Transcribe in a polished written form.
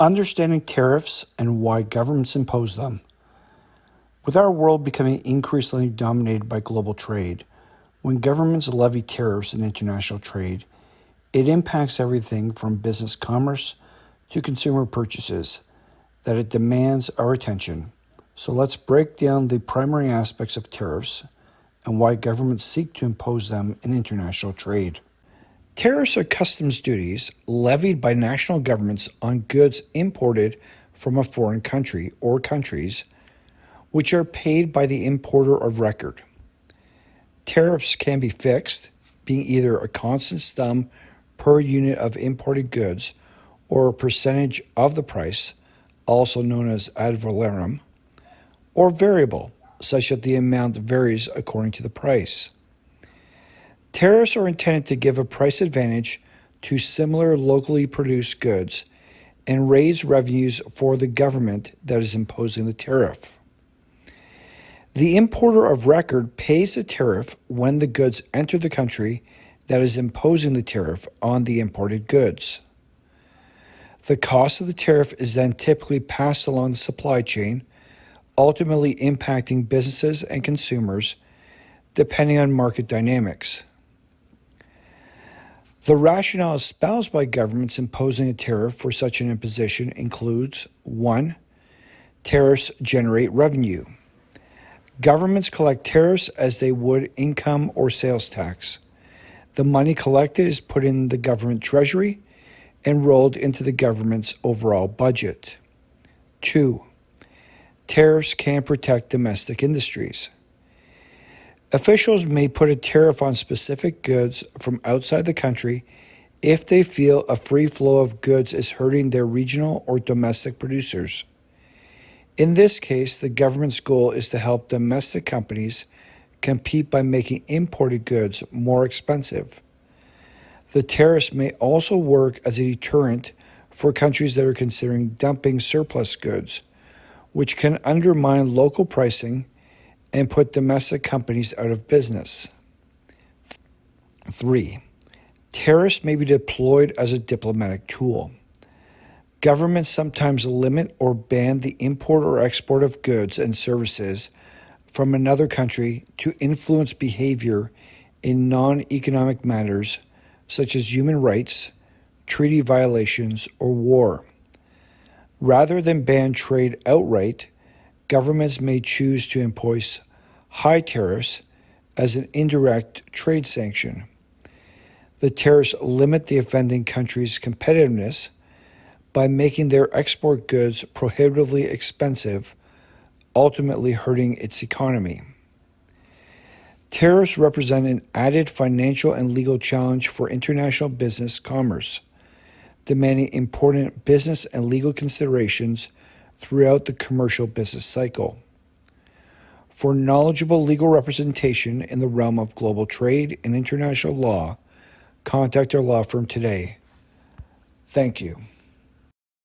Understanding tariffs and why governments impose them. With our world becoming increasingly dominated by global trade, when governments levy tariffs in international trade, it impacts everything from business commerce to consumer purchases, that it demands our attention. So let's break down the primary aspects of tariffs and why governments seek to impose them in international trade. Tariffs are customs duties levied by national governments on goods imported from a foreign country or countries, which are paid by the importer of record. Tariffs can be fixed, being either a constant sum per unit of imported goods or a percentage of the price, also known as ad valorem, or variable, such that the amount varies according to the price. Tariffs are intended to give a price advantage to similar locally produced goods and raise revenues for the government that is imposing the tariff. The importer of record pays the tariff when the goods enter the country that is imposing the tariff on the imported goods. The cost of the tariff is then typically passed along the supply chain, ultimately impacting businesses and consumers depending on market dynamics. The rationale espoused by governments imposing a tariff for such an imposition includes 1. Tariffs generate revenue. Governments collect tariffs as they would income or sales tax. The money collected is put in the government treasury and rolled into the government's overall budget. 2. Tariffs can protect domestic industries. Officials may put a tariff on specific goods from outside the country if they feel a free flow of goods is hurting their regional or domestic producers. In this case, the government's goal is to help domestic companies compete by making imported goods more expensive. The tariffs may also work as a deterrent for countries that are considering dumping surplus goods, which can undermine local pricing and put domestic companies out of business. 3. Tariffs may be deployed as a diplomatic tool. Governments sometimes limit or ban the import or export of goods and services from another country to influence behavior in non-economic matters such as human rights, treaty violations, or war. Rather than ban trade outright, governments may choose to impose high tariffs as an indirect trade sanction. The tariffs limit the offending country's competitiveness by making their export goods prohibitively expensive, ultimately hurting its economy. Tariffs represent an added financial and legal challenge for international business commerce, demanding important business and legal considerations throughout the commercial business cycle. For knowledgeable legal representation in the realm of global trade and international law, contact our law firm today. Thank you.